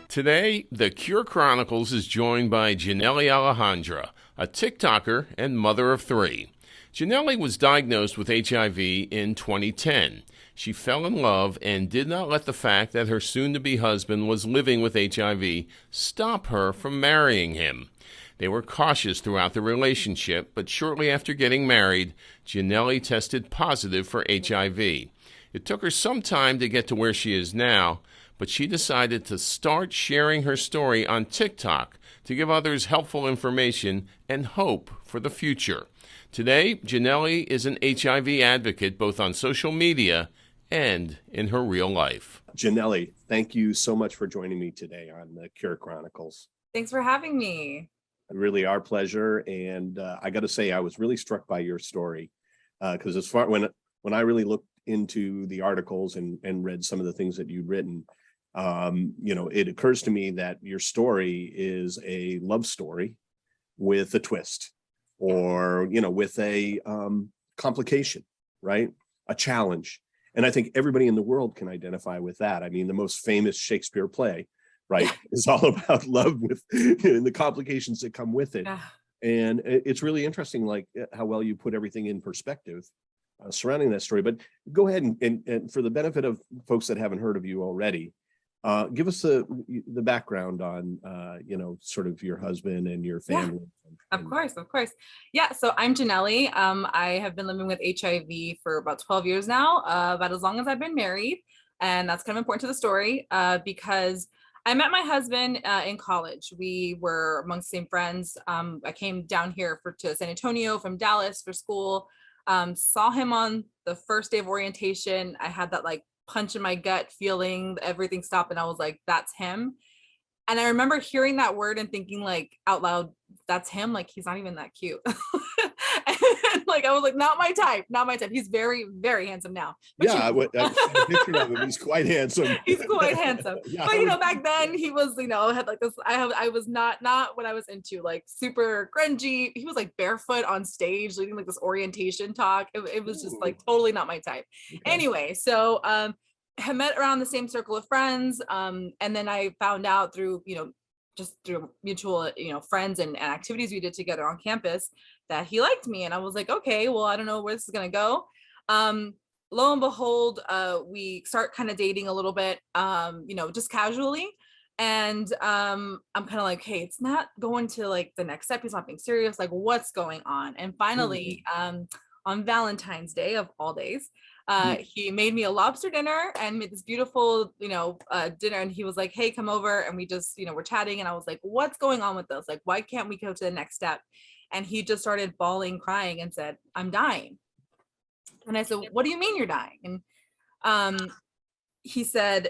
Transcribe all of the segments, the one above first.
Today, the Cure Chronicles is joined by Janeli Alejandra, a TikToker and mother of three. Janeli was diagnosed with HIV in 2010. She fell in love and did not let the fact that her soon-to-be husband was living with HIV stop her from marrying him. They were cautious throughout the relationship, but shortly after getting married, Janeli tested positive for HIV. It took her some time to get to where she is now, but she decided to start sharing her story on TikTok to give others helpful information and hope for the future. Today, Janeli is an HIV advocate both on social media and in her real life. Janeli, thank you so much for joining me today on the Cure Chronicles. Thanks for having me. Really our pleasure. And I got to say, I was really struck by your story because as far when I really looked into the articles and read some of the things that you'd written, it occurs to me that your story is a love story with a twist or, with a complication, right? A challenge. And I think everybody in the world can identify with that. I mean, the most famous Shakespeare play, right, is all about love with and the complications that come with it. Yeah. And it's really interesting, like how well you put everything in perspective surrounding that story. But go ahead and for the benefit of folks that haven't heard of you already, give us the background on, sort of your husband and your family. Of course. Yeah. So I'm Janeli. I have been living with HIV for about 12 years now, about as long as I've been married. And that's kind of important to the story because I met my husband in college. We were amongst the same friends. I came down here to San Antonio from Dallas for school. Saw him on the first day of orientation. I had that like punch in my gut feeling, everything stopped, and I was like, that's him. And I remember hearing that word and thinking like out loud, that's him. Like, he's not even that cute. And like, I was like, not my type. He's very, very handsome now. But I've seen a picture of him. He's quite handsome. He's quite handsome. Yeah, but back then he was, had like this, I was not what I was into, like super grungy. He was like barefoot on stage, leading like this orientation talk. It was just like totally not my type. Okay. Anyway, so, I met around the same circle of friends. And then I found out through, just through mutual, friends and activities we did together on campus that he liked me. And I was like, okay, well, I don't know where this is going to go. Lo and behold, we start kind of dating a little bit, just casually. And I'm kind of like, hey, it's not going to like the next step. He's not being serious. Like, what's going on? And finally, on Valentine's Day of all days, he made me a lobster dinner and made this beautiful, dinner. And he was like, hey, come over. And we just, we're chatting. And I was like, what's going on with this? Like, why can't we go to the next step? And he just started bawling, crying and said, I'm dying. And I said, what do you mean you're dying? And he said,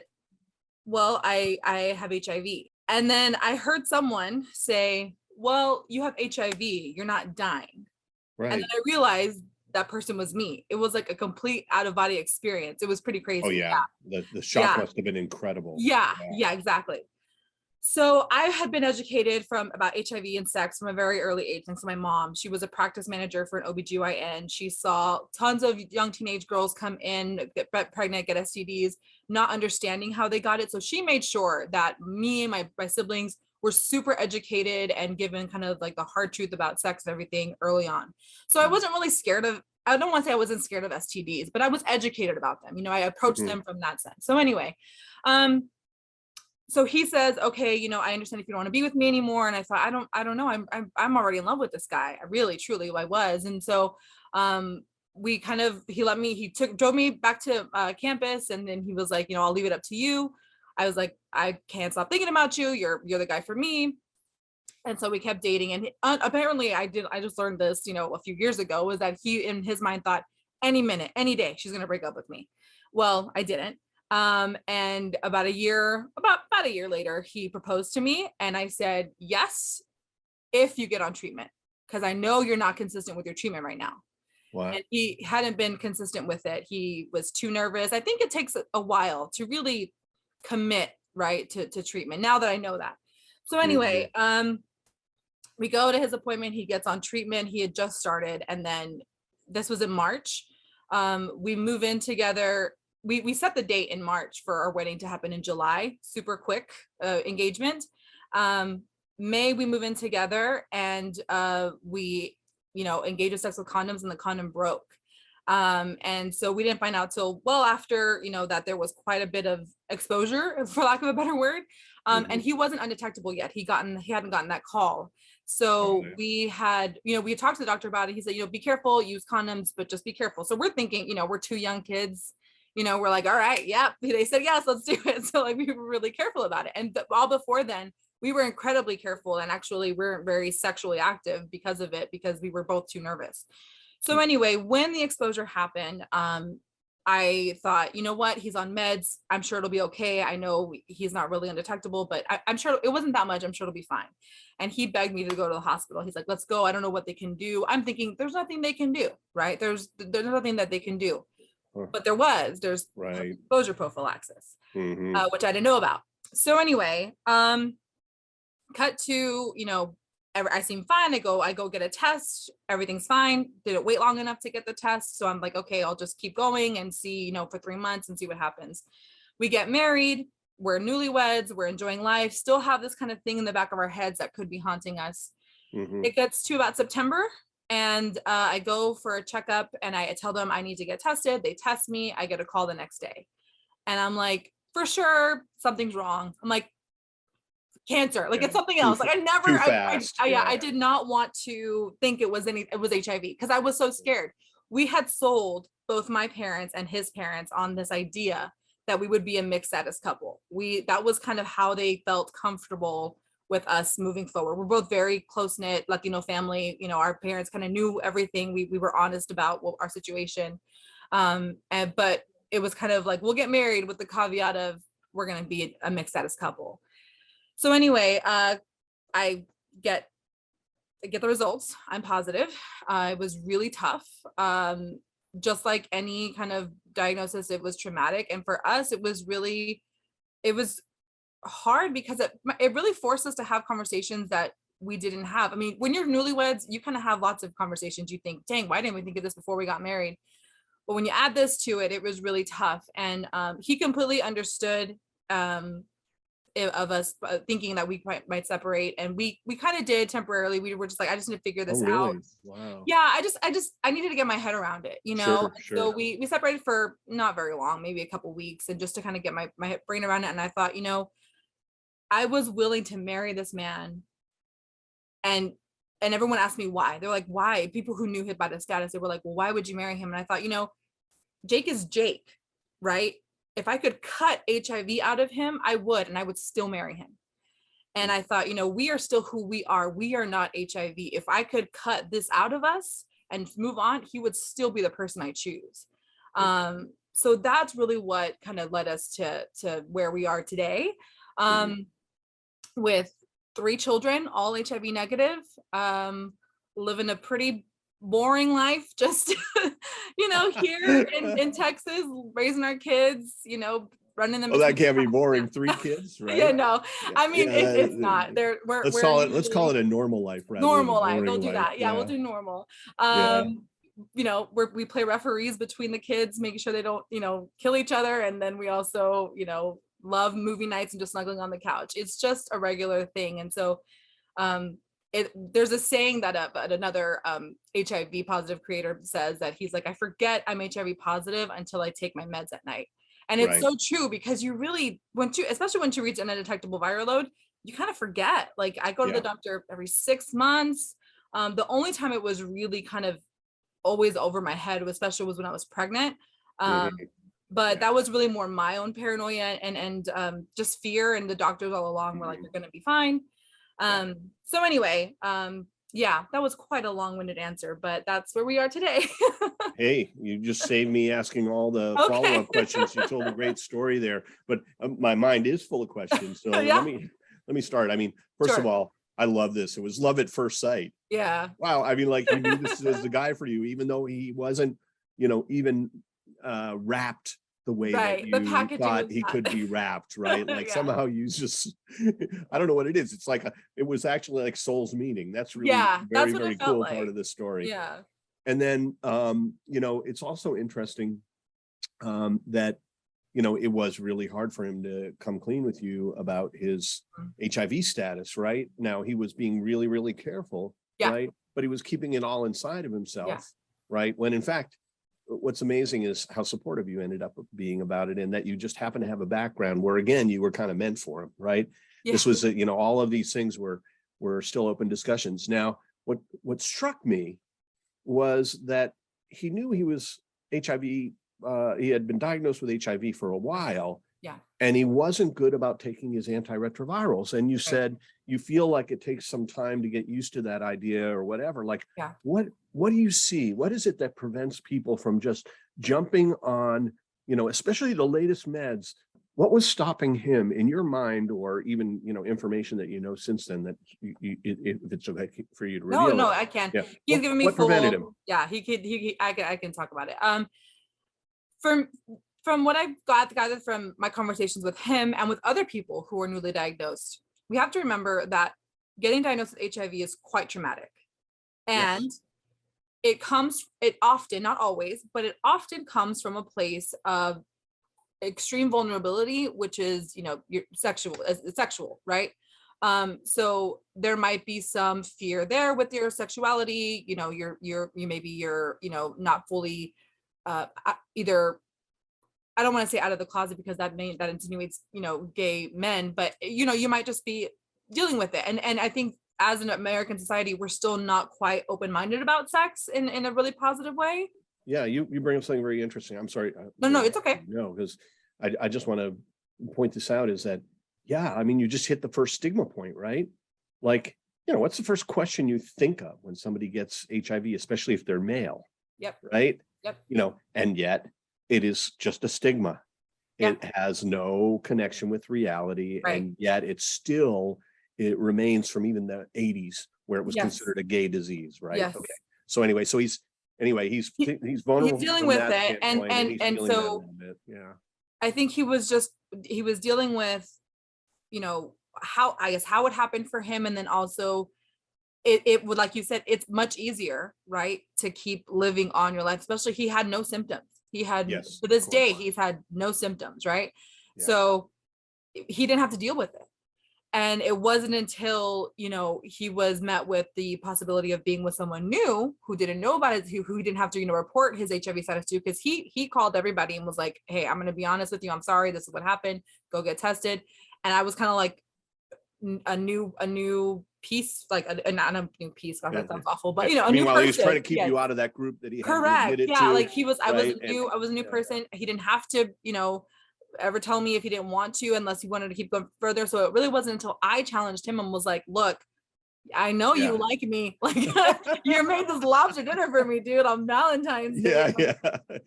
well, I have HIV. And then I heard someone say, well, you have HIV, you're not dying. Right. And then I realized that person was me. It was like a complete out of body experience. It was pretty crazy. Oh yeah. The shock must have been incredible. Yeah, exactly. So I had been educated about HIV and sex from a very early age. Thanks to my mom. She was a practice manager for an OBGYN. She saw tons of young teenage girls come in, get pregnant, get STDs, not understanding how they got it. So she made sure that me and my siblings were super educated and given kind of like the hard truth about sex and everything early on. So I wasn't really scared of, I don't want to say I wasn't scared of STDs, but I was educated about them. I approached them from that sense. So anyway, so he says, okay, I understand if you don't want to be with me anymore. And I thought, I don't know. I'm already in love with this guy. I really, truly, I was. And so, he drove me back to campus. And then he was like, I'll leave it up to you. I was like, I can't stop thinking about you. You're the guy for me. And so we kept dating. And apparently I just learned this, a few years ago, was that he, in his mind, thought any minute, any day, she's going to break up with me. Well, I didn't. And about a year later, he proposed to me. And I said, yes, if you get on treatment, because I know you're not consistent with your treatment right now. Wow. And he hadn't been consistent with it. He was too nervous. I think it takes a while to commit, right, to treatment, now that I know that. So anyway, we go to his appointment, he gets on treatment, he had just started, and then this was in March. We move in together we set the date in March for our wedding to happen in July, super quick engagement. May we move in together, and we, engaged in sex with condoms, and the condom broke. And so we didn't find out till well after, that there was quite a bit of exposure, for lack of a better word. And he wasn't undetectable yet. He hadn't gotten that call. So we had talked to the doctor about it. He said, be careful, use condoms, but just be careful. So we're thinking, we're two young kids, we're like, all right, yeah, they said, yes, let's do it. So like, we were really careful about it. And all before then, we were incredibly careful, and actually we're very sexually active because of it, because we were both too nervous. So anyway, when the exposure happened, I thought, you know what, he's on meds. I'm sure it'll be okay. I know he's not really undetectable, but I'm sure it wasn't that much. I'm sure it'll be fine. And he begged me to go to the hospital. He's like, let's go. I don't know what they can do. I'm thinking there's nothing they can do, right? There's nothing that they can do. But there's exposure prophylaxis, which I didn't know about. So anyway, cut to, I seem fine. I go get a test. Everything's fine. Didn't wait long enough to get the test. So I'm like, okay, I'll just keep going and see, for 3 months and see what happens. We get married. We're newlyweds. We're enjoying life. Still have this kind of thing in the back of our heads that could be haunting us. It gets to about September, and I go for a checkup, and I tell them I need to get tested. They test me. I get a call the next day, and I'm like, for sure, something's wrong. I'm like, cancer, like it's something else. Like I did not want to think it was HIV, because I was so scared. We had sold both my parents and his parents on this idea that we would be a mixed status couple. That was kind of how they felt comfortable with us moving forward. We're both very close-knit Latino family. Our parents kind of knew everything. We were honest about our situation. But it was kind of like, we'll get married with the caveat of we're going to be a mixed status couple. So anyway, I get the results. I'm positive. It was really tough. Just like any kind of diagnosis, it was traumatic. And for us, it was hard, because it really forced us to have conversations that we didn't have. I mean, when you're newlyweds, you kind of have lots of conversations. You think, dang, why didn't we think of this before we got married? But when you add this to it, it was really tough. And he completely understood of us thinking that we might separate, and we kind of did temporarily. We were just like, I just need to figure this out. Wow. Yeah, I needed to get my head around it, Sure. So we separated for not very long, maybe a couple weeks, and just to kind of get my brain around it. And I thought, I was willing to marry this man, and everyone asked me why. They're like, why? People who knew him by the status, they were like, well, why would you marry him? And I thought, Jake is Jake, right? If I could cut HIV out of him, I would, and I would still marry him. And I thought, we are still who we are. We are not HIV. If I could cut this out of us and move on, he would still be the person I choose. So that's really what kind of led us to where we are today, with 3 children, all HIV negative, living a pretty boring life, just here in Texas, raising our kids, running them. Oh, that can't be boring. 3 kids, right? Yeah, no, I mean, it's not. Let's call it a normal life. Normal life. We'll do that. Yeah, we'll do normal. We play referees between the kids, making sure they don't, kill each other. And then we also, love movie nights and just snuggling on the couch. It's just a regular thing. And so, there's a saying that another HIV positive creator says, that he's like, I forget I'm HIV positive until I take my meds at night. And it's so true, because you really, especially once you reach an undetectable viral load, you kind of forget. Like, I go to the doctor every 6 months. The only time it was really kind of always over my head, especially, was when I was pregnant. But that was really more my own paranoia and just fear. And the doctors all along were like, you're going to be fine. So anyway, that was quite a long-winded answer, but that's where we are today. Hey, you just saved me asking all the follow-up questions. You told a great story there, but my mind is full of questions. So let me start. I mean, first of all, I love this. It was love at first sight. Yeah. Wow. I mean, like, you knew this was the guy for you, even though he wasn't, even wrapped the way that you thought he could be wrapped, right? Like somehow you just, I don't know what it is. It's like, it was actually like soul's meaning. That's really very, very cool part of this story. Yeah. And then, it's also interesting that it was really hard for him to come clean with you about his HIV status, right? Now he was being really, really careful, right? But he was keeping it all inside of himself, right? When in fact, what's amazing is how supportive you ended up being about it, and that you just happen to have a background where, again, you were kind of meant for him, right? This was, all of these things were still open discussions. Now, what struck me was that he knew he was HIV. He had been diagnosed with HIV for a while, and he wasn't good about taking his antiretrovirals. And you said you feel like it takes some time to get used to that idea or whatever. Like, what do you see? What is it that prevents people from just jumping on, especially the latest meds? What was stopping him in your mind, or even, information that since then, that if it's okay for you to reveal? No, I can. Yeah. He's giving me what prevented him? Yeah, I can talk about it. From what I've gathered from my conversations with him and with other people who are newly diagnosed, we have to remember that getting diagnosed with HIV is quite traumatic. And it often, not always, but it often comes from a place of extreme vulnerability, which is, your sexual, right? So there might be some fear there with your sexuality, you're not fully either, I don't want to say out of the closet, because that insinuates, gay men, but you might just be dealing with it. And I think as an American society, we're still not quite open-minded about sex in a really positive way. Yeah, you bring up something very interesting. I'm sorry. No, it's okay. No, because I just want to point this out, is that, you just hit the first stigma point, right? Like, what's the first question you think of when somebody gets HIV, especially if they're male? Yep. Right? Yep. And yet it is just a stigma. It has no connection with reality. Right. And yet it remains from even the 80s, where it was considered a gay disease, right? Yes. Okay. So anyway, he's vulnerable. He's dealing with it. And so I think he was dealing with, how it happened for him. And then also it would, like you said, it's much easier, right, to keep living on your life, especially he had no symptoms. He had, to this day, he's had no symptoms, right? Yeah. So he didn't have to deal with it. And it wasn't until, he was met with the possibility of being with someone new who didn't know about it, who he didn't have to, report his HIV status to, because he called everybody and was like, hey, I'm going to be honest with you. I'm sorry. This is what happened. Go get tested. And I was kind of like a new piece, like not a new piece. God, that sounds awful, but a new person. He was trying to keep you out of that group that he correct. Had yeah, to, like he was. Right? I was a new person. He didn't have to, ever tell me if he didn't want to, unless he wanted to keep going further. So it really wasn't until I challenged him and was like, look, I know you like me. Like you made this lobster dinner for me, dude, on Valentine's Day.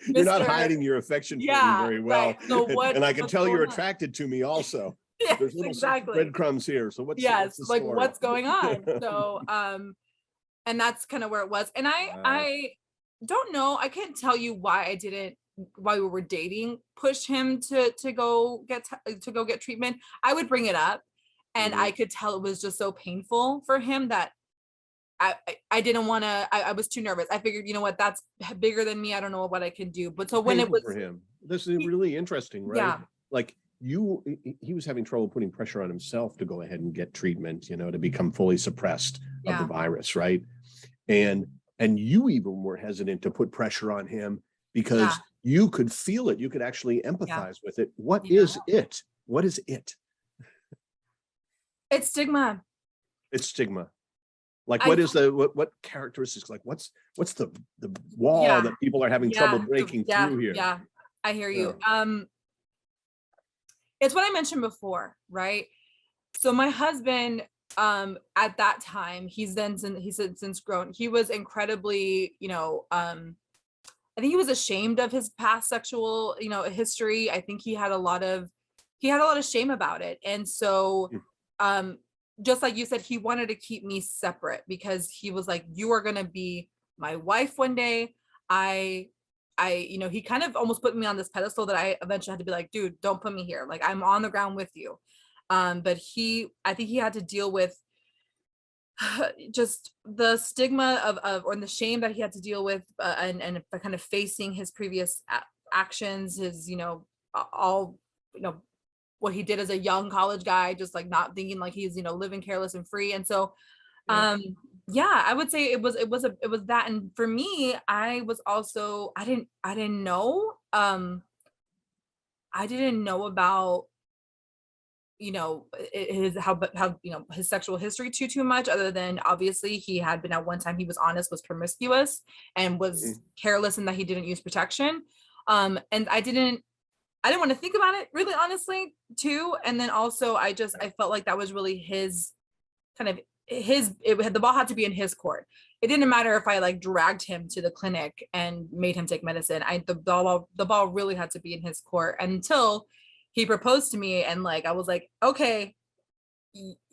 You're not hiding your affection for me very well. Right. So what, and I can tell you're attracted to me also. Yes, there's little breadcrumbs here. So what's the like story? What's going on? So and that's kind of where it was. And I don't know. I can't tell you why we were dating, push him to go get treatment. I would bring it up, and I could tell it was just so painful for him that I didn't want to. I was too nervous. I figured, that's bigger than me. I don't know what I can do. But so when it was for him, this is really interesting, right? Yeah. Like he was having trouble putting pressure on himself to go ahead and get treatment, to become fully suppressed of the virus, right? And you even were hesitant to put pressure on him because you could feel it. You could actually empathize with it. What is it? What is it? It's stigma. It's stigma. Like what characteristics? Like what's the wall that people are having trouble breaking through here? Yeah, I hear you. It's what I mentioned before, right? So my husband, at that time, he's since grown. He was incredibly, I think he was ashamed of his past sexual, history. I think he had a lot of shame about it. And so, just like you said, he wanted to keep me separate because he was like, you are going to be my wife one day. He kind of almost put me on this pedestal that I eventually had to be like, dude, don't put me here. Like I'm on the ground with you. But I think he had to deal with just the stigma or the shame that he had to deal with, and kind of facing his previous actions, his, all, what he did as a young college guy, just like not thinking like he's, living careless and free. And so, yeah, I would say it was that. And for me, I was also, I didn't know about, his, how, his sexual history too much, other than obviously he had been, at one time he was honest, was promiscuous and was careless in that he didn't use protection. And I didn't want to think about it really, honestly, too. And then also I felt like that was really his kind of the ball had to be in his court. It didn't matter if I like dragged him to the clinic and made him take medicine. The ball really had to be in his court until he proposed to me. And like, I was like, okay,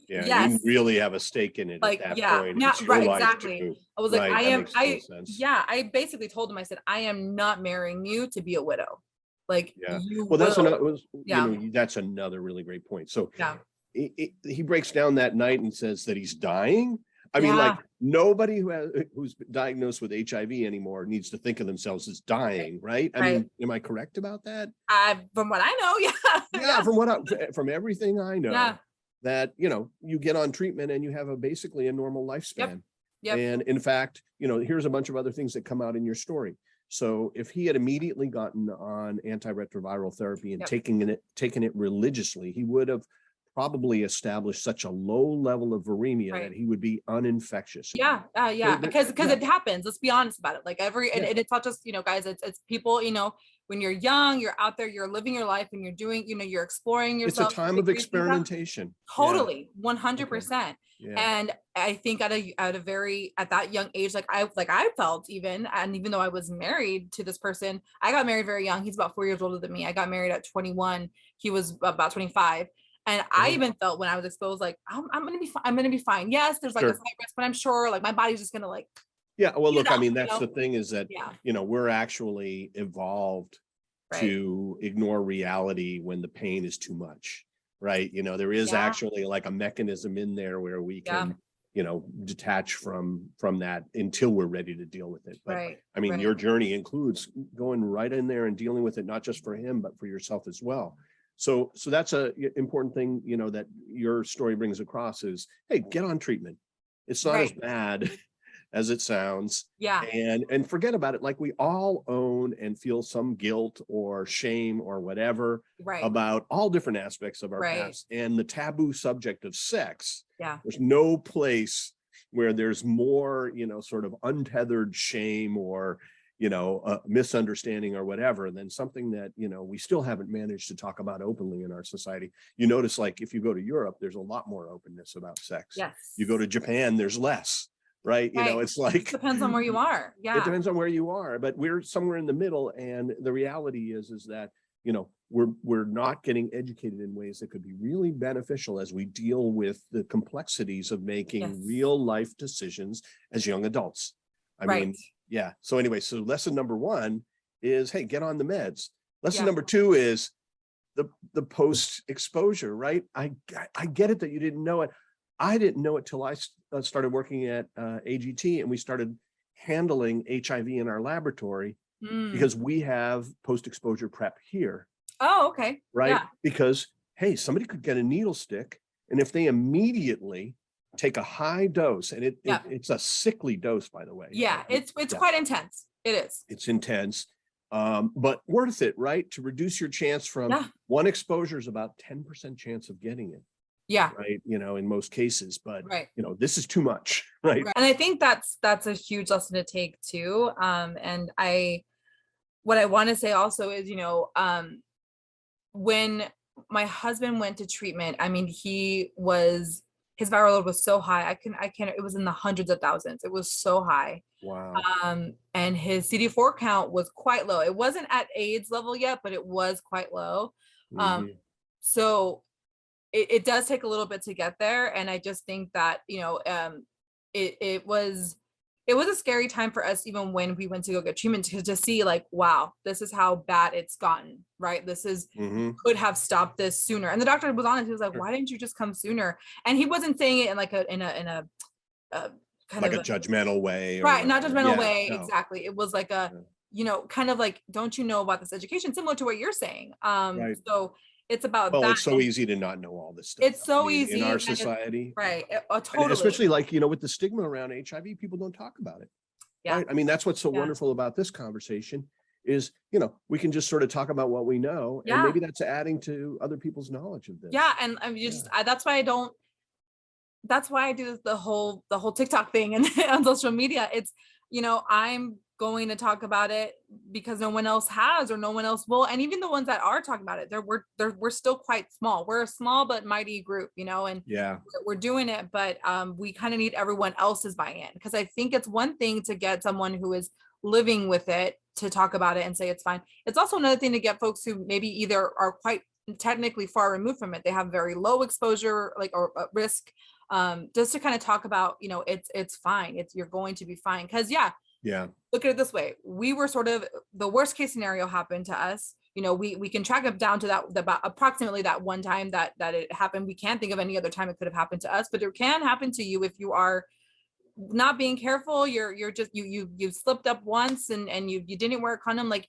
yes, you really have a stake in it like, at that point. Not, right, exactly. Too. I was like, Right, I basically told him, I said, I am not marrying you to be a widow. Like, that's another really great point. So he breaks down that night and says that he's dying. I mean, like, nobody who's diagnosed with HIV anymore needs to think of themselves as dying, right? I mean, am I correct about that? From what I know, from everything I know, that you get on treatment and you have basically a normal lifespan. And in fact, here's a bunch of other things that come out in your story. So if he had immediately gotten on antiretroviral therapy and taken it religiously, he would have probably established such a low level of viremia that he would be uninfectious. Because it happens. Let's be honest about it. Like and it's not just, guys, it's people, when you're young, you're out there, you're living your life and you're doing, you're exploring yourself. It's a time of experimentation. Totally. 100%. And I think at that young age, like I felt even though I was married to this person, I got married very young. He's about 4 years older than me. I got married at 21. He was about 25. And I even felt when I was exposed, like, I'm going to be fine. Yes, there's like a slight risk, but I'm sure like my body's just going to like. Yeah. Well, look, I mean, that's the thing is that, we're actually evolved to ignore reality when the pain is too much, right? There is actually like a mechanism in there where we can, detach from that until we're ready to deal with it. But I mean, your journey includes going right in there and dealing with it, not just for him, but for yourself as well. So that's a important thing, that your story brings across is, hey, get on treatment. It's not as bad as it sounds. And forget about it. Like, we all own and feel some guilt or shame or whatever about all different aspects of our past. And the taboo subject of sex, there's no place where there's more, sort of untethered shame or a misunderstanding or whatever, than something that, we still haven't managed to talk about openly in our society. You notice, like, if you go to Europe, there's a lot more openness about sex. You go to Japan, there's less, right? It's like, it depends on where you are. It depends on where you are, but we're somewhere in the middle. And the reality is that, we're not getting educated in ways that could be really beneficial as we deal with the complexities of making real life decisions as young adults. I mean, so anyway, so lesson number 1 is, hey, get on the meds. Lesson number 2 is the post exposure, right? I get it that you didn't know it. I didn't know it till I started working at AGT, and we started handling HIV in our laboratory because we have post exposure prep here. Oh, okay. Right. Because, hey, somebody could get a needle stick, and if they immediately take a high dose, and it's a sickly dose, by the way. It's quite intense. It is. It's intense, but worth it, right? To reduce your chance from one exposure is about 10% chance of getting it. Right. In most cases, but this is too much. Right. And I think that's a huge lesson to take too. And what I want to say also is, when my husband went to treatment, I mean, his viral load was so high. I can't, it was in the hundreds of thousands. It was so high. Wow. And his CD4 count was quite low. It wasn't at AIDS level yet, but it was quite low. So it does take a little bit to get there. And I just think that, it was a scary time for us, even when we went to go get treatment, to see like, wow, this is how bad it's gotten, right? This is, could have stopped this sooner. And the doctor was honest. He was like, why didn't you just come sooner? And he wasn't saying it in like in a kind like of a judgmental way. Right. Not judgmental way. No. Exactly. It was like kind of like, don't you know about this education, similar to what you're saying. Right. So it's about Well, that. it's so easy to not know all this stuff. It's so I mean, easy in our and society. right. And Totally. especially like, with the stigma around HIV, people don't talk about it. Yeah. Right. I mean, that's what's so Yeah. wonderful about this conversation is, we can just sort of talk about what we know, and Yeah. maybe that's adding to other people's knowledge of this. Yeah. And I'm that's why I do the whole TikTok thing and on social media. It's, I'm going to talk about it because no one else has, or no one else will. And even the ones that are talking about it, we're still quite small. We're a small but mighty group, and Yeah. we're doing it, but we kind of need everyone else's buy-in, because I think it's one thing to get someone who is living with it to talk about it and say it's fine. It's also another thing to get folks who maybe either are quite technically far removed from it, they have very low exposure, like, or risk, just to kind of talk about, it's fine. You're going to be fine. Because Yeah. look at it this way. We were sort of, the worst case scenario happened to us. We can track it down to that, about approximately that one time that it happened. We can't think of any other time it could have happened to us, but it can happen to you if you are not being careful. You're just, you've slipped up once and you didn't wear a condom. Like,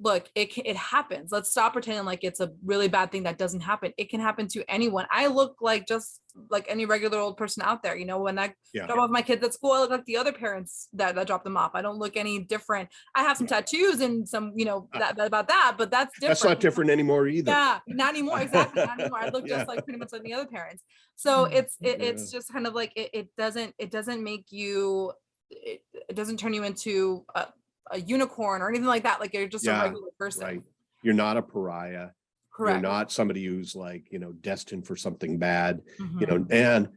look, it happens. Let's stop pretending like it's a really bad thing that doesn't happen. It can happen to anyone. I look like just like any regular old person out there. When I drop off my kids at school, I look like the other parents that drop them off. I don't look any different. I have some tattoos and some, that about that, but that's different. That's not different anymore either. Yeah, not anymore. Exactly. Not anymore. I look just like pretty much like the other parents. So it's just kind of like, it doesn't make you, it doesn't turn you into a unicorn or anything like that. Like, you're just a regular person. Right. You're not a pariah. Correct. You're not somebody who's like, destined for something bad, Mhm. and,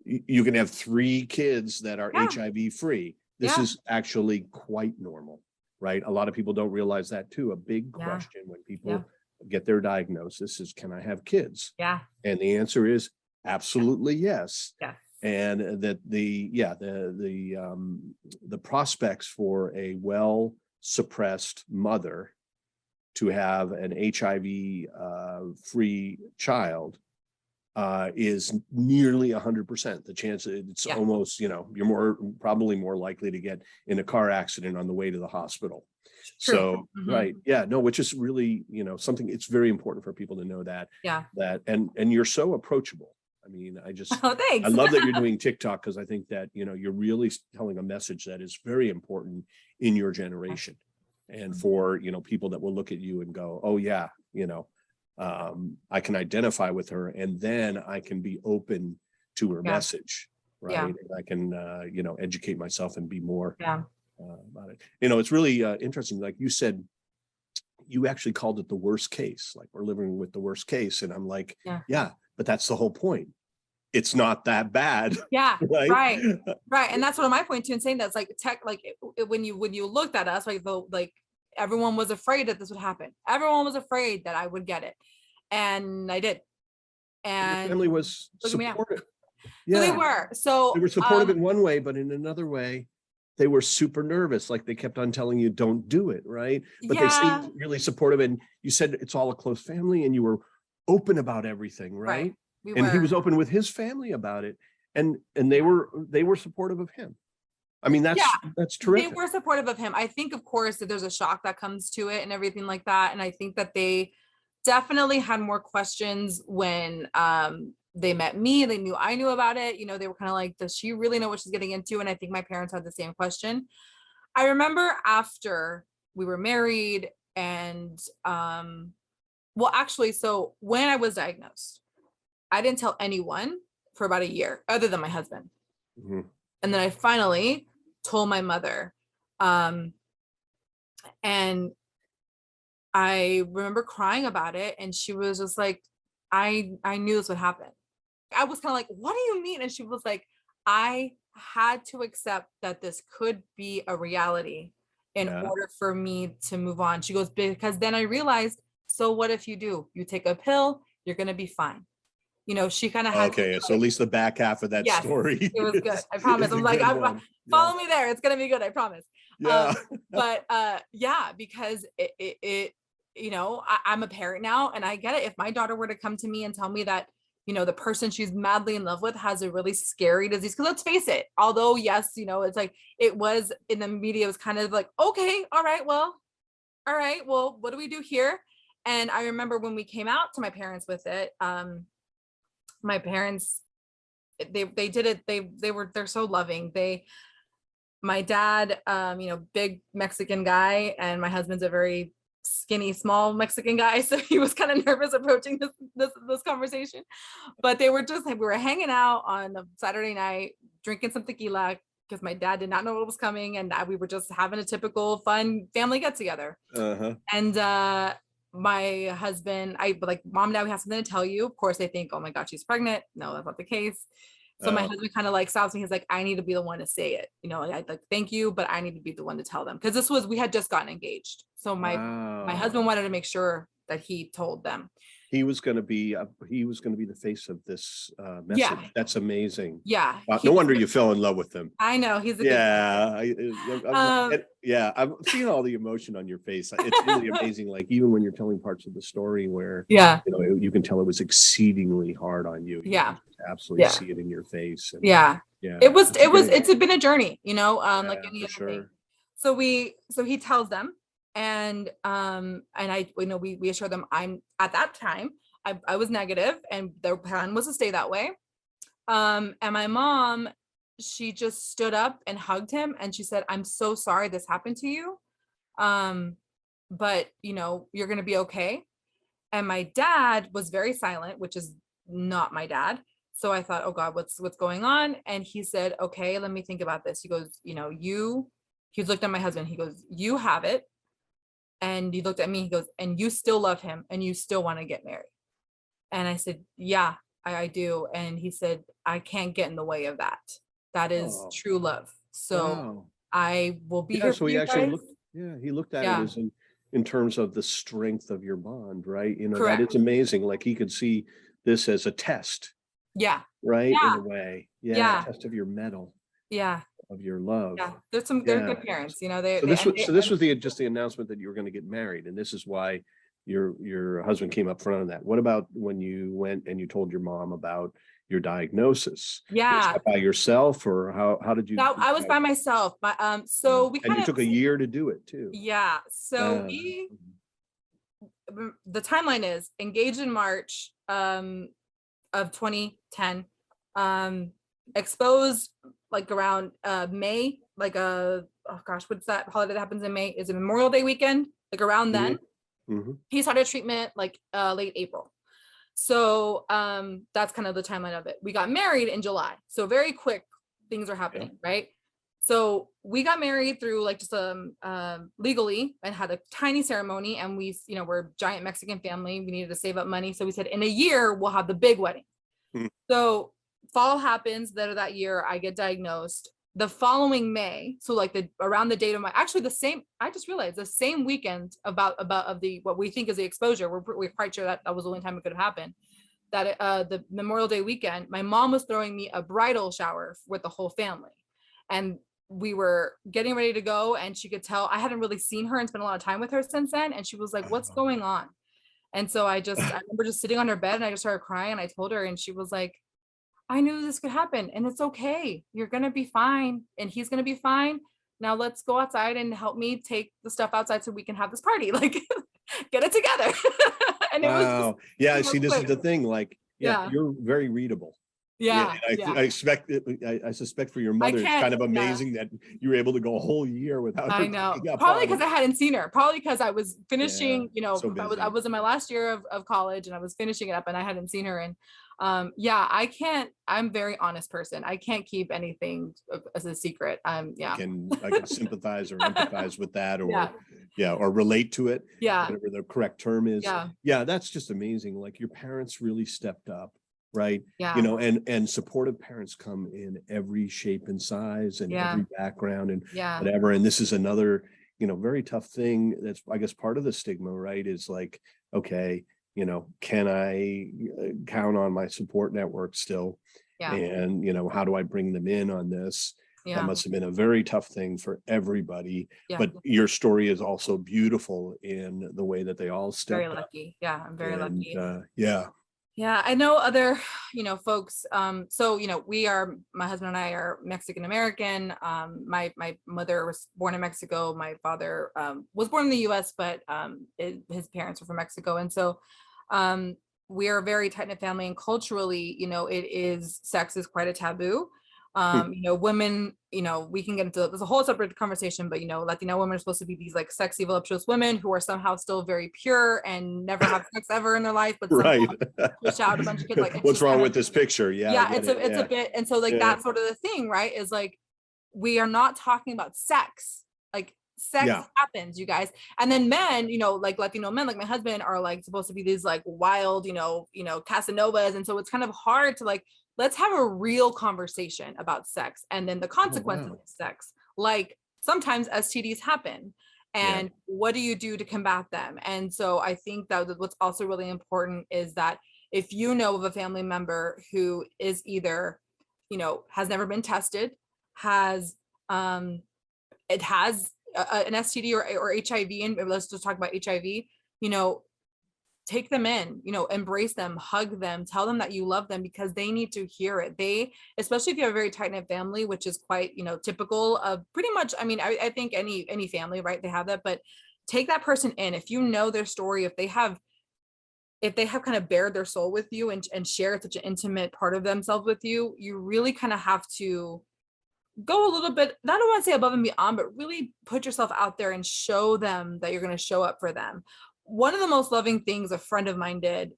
you can have 3 kids that are HIV free. This is actually quite normal, right? A lot of people don't realize that too. A big question when people get their diagnosis is, can I have kids? Yeah. And the answer is absolutely yes. Yeah. And that the prospects for a well suppressed mother to have an HIV free child is nearly 100%. The chance it's almost, you're probably more likely to get in a car accident on the way to the hospital. True. So, Mhm. right. Yeah, no, which is really, something, it's very important for people to know that, and you're so approachable. I mean, thanks. I love that you're doing TikTok, because I think that, you're really telling a message that is very important in your generation. And for, people that will look at you and go, oh yeah, I can identify with her, and then I can be open to her message. Right. Yeah. And I can, educate myself and be more about it. It's really interesting. Like you said, you actually called it the worst case. Like, we're living with the worst case. And I'm like, yeah, but that's the whole point. It's not that bad. Yeah. Right. Right. And that's one of my points too, in saying that's like when you looked at us, like everyone was afraid that this would happen. Everyone was afraid that I would get it. And I did. And your family was supportive. So they were. So they were supportive in one way, but in another way, they were super nervous. Like, they kept on telling you, don't do it. Right. But they seemed really supportive. And you said it's all a close family, and you were open about everything. Right. He was open with his family about it. And they were supportive of him. I mean, that's terrific. They were supportive of him. I think, of course, that there's a shock that comes to it and everything like that. And I think that they definitely had more questions when they met me. They knew I knew about it. They were kind of like, does she really know what she's getting into? And I think my parents had the same question. I remember after we were married and so when I was diagnosed, I didn't tell anyone for about a year other than my husband. Mm-hmm. And then I finally told my mother. And I remember crying about it. And she was just like, I knew this would happen. I was kind of like, what do you mean? And she was like, I had to accept that this could be a reality in order for me to move on. She goes, because then I realized, so what if you do? You take a pill, you're going to be fine. She kind of had. Okay, so at least the back half of that story. It was good. I promise. I'm like, follow me there. It's gonna be good. I promise. Yeah. Because I'm a parent now, and I get it. If my daughter were to come to me and tell me that, the person she's madly in love with has a really scary disease. Because let's face it, although yes, it's like it was in the media, it was kind of like, okay, all right, well, what do we do here? And I remember when we came out to my parents with it, my parents, they did it. They're so loving. My dad, big Mexican guy, and my husband's a very skinny, small Mexican guy. So he was kind of nervous approaching this conversation, but they were just like, we were hanging out on a Saturday night, drinking some tequila because my dad did not know what was coming. And we were just having a typical fun family get together. And, my husband, like, Mom, Dad, we have something to tell you. Of course, they think, oh my God, she's pregnant. No, that's not the case. So my husband kind of like stops me. He's like, I need to be the one to say it. I like, thank you, but I need to be the one to tell them. Because we had just gotten engaged. So my husband wanted to make sure that he told them. He was going to be the face of this message. Yeah. That's amazing. Yeah. No wonder you fell in love with him. I know. He's a good guy. I'm seeing all the emotion on your face. It's really amazing. Like, even when you're telling parts of the story where you can tell it was exceedingly hard on you. Yeah. You absolutely see it in your face. And, it's been a journey, like any other sure. thing. So he tells them, and we assure them, I'm at that time I was negative and their plan was to stay that way. And my mom, she just stood up and hugged him and she said, I'm so sorry this happened to you. But you're going to be okay. And my dad was very silent, which is not my dad. So I thought, oh God, what's going on? And he said, okay, let me think about this. He goes, he looked at my husband. He goes, you have it. And he looked at me, he goes, and you still love him and you still want to get married. And I said, yeah, I do. And he said, I can't get in the way of that. That is true love. So I will be here. So he actually looked at it as in terms of the strength of your bond, right? Correct. That is amazing. Like, he could see this as a test. Yeah. Right. Yeah. In a way. Yeah. A test of your mettle. Yeah. Of your love. Yeah. They're good parents, This was just the announcement that you were going to get married. And this is why your husband came up front of that. What about when you went and you told your mom about your diagnosis? Yeah. Was that by yourself, or how did you? I was by myself. So we and you took a year to do it too. Yeah. So the timeline is engaged in March of 2010, exposed like around May, like what's that holiday that happens in May? Is it Memorial Day weekend? Like around then. He started treatment like late April. So that's kind of the timeline of it. We got married in July. So very quick things are happening, right? So we got married through like just legally, and had a tiny ceremony, and we're a giant Mexican family. We needed to save up money. So we said in a year we'll have the big wedding. So fall happens. That year I get diagnosed. The following May, so like around the date of I just realized the same weekend of the what we think is the exposure. We're quite sure that was the only time it could have happened. That the Memorial Day weekend, my mom was throwing me a bridal shower with the whole family, and we were getting ready to go, and she could tell I hadn't really seen her and spent a lot of time with her since then, and she was like, "What's going on?" And so I remember just sitting on her bed, and I just started crying, and I told her, and she was like, I knew this could happen, and it's okay. You're going to be fine, and he's going to be fine. Now let's go outside and help me take the stuff outside so we can have this party. Like, get it together. And it was just, see, this is the thing. Like, you're very readable. I suspect for your mother, it's kind of amazing that you were able to go a whole year without her. I know. Probably because I hadn't seen her. Probably because I was finishing, I was in my last year of college, and I was finishing it up, and I hadn't seen her. And I'm a very honest person. I can't keep anything as a secret. I can sympathize or empathize with that, or relate to it. Whatever the correct term is. That's just amazing. Like, your parents really stepped up. Right. And supportive parents come in every shape and size and every background and whatever. And this is another, very tough thing. That's, I guess, part of the stigma, right? Is like, okay, can I count on my support network still? And, how do I bring them in on this? That must have been a very tough thing for everybody. But your story is also beautiful in the way that they all stepped very lucky. up. I'm very lucky. Yeah, I know other, folks. So, my husband and I are Mexican American. My mother was born in Mexico. My father was born in the US, but his parents were from Mexico. And so um, we are a very tight-knit family. And culturally, sex is quite a taboo. Women, we can get into, there's a whole separate conversation, but Latino women are supposed to be these like sexy, voluptuous women who are somehow still very pure and never have sex ever in their life, but somehow Right. push out a bunch of kids. Like, it's What's just wrong kind with of, this picture? Yeah, I yeah, get it. it's a Yeah. bit. And so like Yeah. that's sort of the thing, right? Is like, we are not talking about sex. Like sex Yeah. happens, you guys. And then men, like Latino men, like my husband, are like supposed to be these like wild, Casanovas. And so it's kind of hard to like, let's have a real conversation about sex and then the consequences wow. of sex. Like sometimes STDs happen. Yeah. And what do you do to combat them? And so I think that what's also really important is that if you know of a family member who is either, has never been tested, has it has an STD or HIV, and let's just talk about HIV, take them in, embrace them, hug them, tell them that you love them, because they need to hear it. They, especially if you have a very tight-knit family, which is quite, typical of pretty much, I mean, I think any family, right, they have that, but take that person in. If you know their story, if they have kind of bared their soul with you and shared such an intimate part of themselves with you, you really kind of have to go a little bit, I don't want to say above and beyond, but really put yourself out there and show them that you're going to show up for them. One of the most loving things a friend of mine did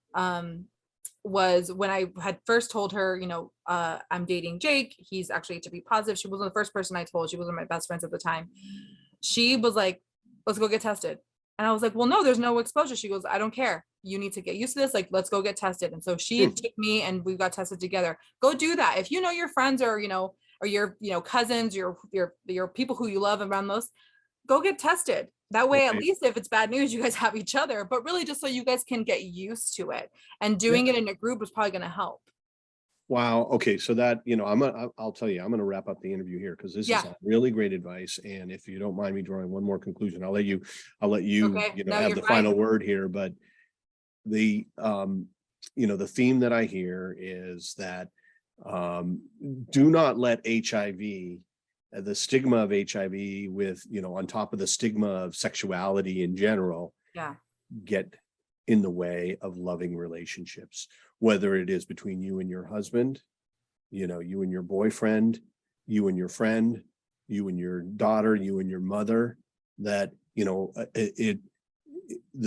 was when I had first told her, I'm dating Jake. He's actually HIV positive. She wasn't the first person I told. She was one of my best friends at the time. She was like, let's go get tested. And I was like, well, no, there's no exposure. She goes, I don't care. You need to get used to this. Like, let's go get tested. And so she took me and we got tested together. Go do that. If you know your friends or your cousins, your people who you love around most, go get tested. That way, at least if it's bad news, you guys have each other, but really just so you guys can get used to it. And doing it in a group is probably going to help. Wow. Okay. So that, I'll tell you, I'm going to wrap up the interview here because this is really great advice. And if you don't mind me drawing one more conclusion, I'll let you, Okay. No, have the final word here. But the, the theme that I hear is that do not let HIV, the stigma of HIV with, on top of the stigma of sexuality in general, get in the way of loving relationships, whether it is between you and your husband, you and your boyfriend, you and your friend, you and your daughter, you and your mother, that, the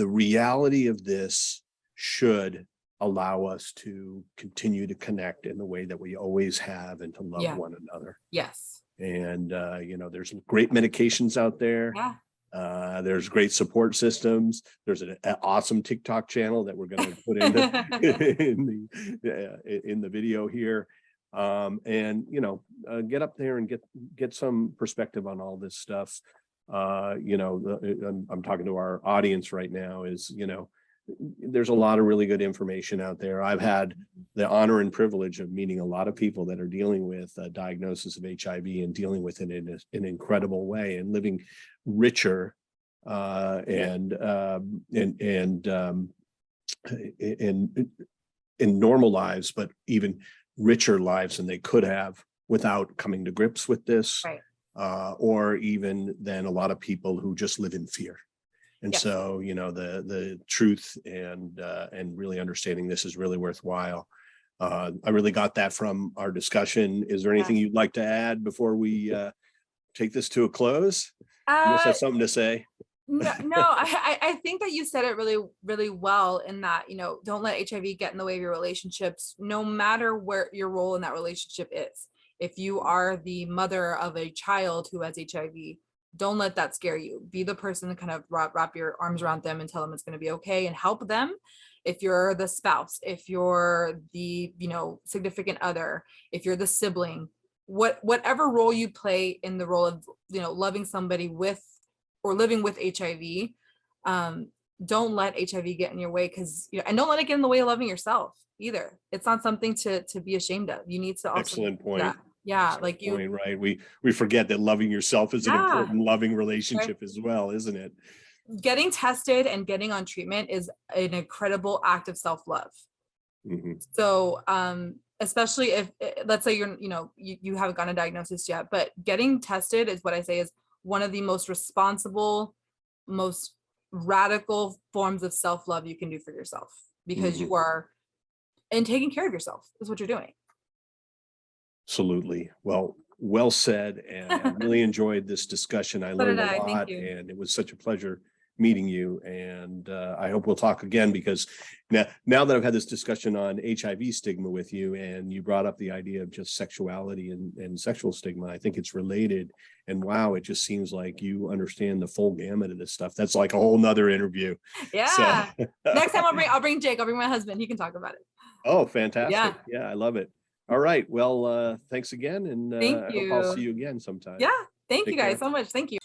reality of this should allow us to continue to connect in the way that we always have and to love one another. Yes. And, there's great medications out there. Yeah. There's great support systems. There's an awesome TikTok channel that we're going to put in the video here. And, get up there and get some perspective on all this stuff. I'm talking to our audience right now is, there's a lot of really good information out there. I've had the honor and privilege of meeting a lot of people that are dealing with a diagnosis of HIV and dealing with it in an incredible way and living richer and in normal lives, but even richer lives than they could have without coming to grips with this, or even than a lot of people who just live in fear. And so, the truth and really understanding this is really worthwhile. I really got that from our discussion. Is there anything you'd like to add before we take this to a close? You must have something to say. No, I think that you said it really, really well in that, don't let HIV get in the way of your relationships, no matter where your role in that relationship is. If you are the mother of a child who has HIV, don't let that scare you. Be the person to kind of wrap your arms around them and tell them it's going to be okay and help them. If you're the spouse, if you're the, significant other, if you're the sibling, whatever role you play in the role of, loving somebody with or living with HIV, don't let HIV get in your way, because, and don't let it get in the way of loving yourself either. It's not something to be ashamed of. You need to also. Excellent point. Yeah, like you. Point, right. We forget that loving yourself is an important loving relationship as well, isn't it? Getting tested and getting on treatment is an incredible act of self-love. So, especially if let's say you haven't gotten a diagnosis yet, but getting tested is what I say is one of the most responsible, most radical forms of self-love you can do for yourself, because you are, and taking care of yourself is what you're doing. Absolutely. Well said. And I really enjoyed this discussion. I learned a lot, and it was such a pleasure meeting you. And I hope we'll talk again, because now that I've had this discussion on HIV stigma with you, and you brought up the idea of just sexuality and sexual stigma, I think it's related. And wow, it just seems like you understand the full gamut of this stuff. That's like a whole nother interview. Yeah. So. Next time I'll bring Jake. I'll bring my husband. He can talk about it. Oh, fantastic. Yeah, I love it. All right. Well, thanks again. And I hope I'll see you again sometime. Yeah. Thank you guys so much. Thank you.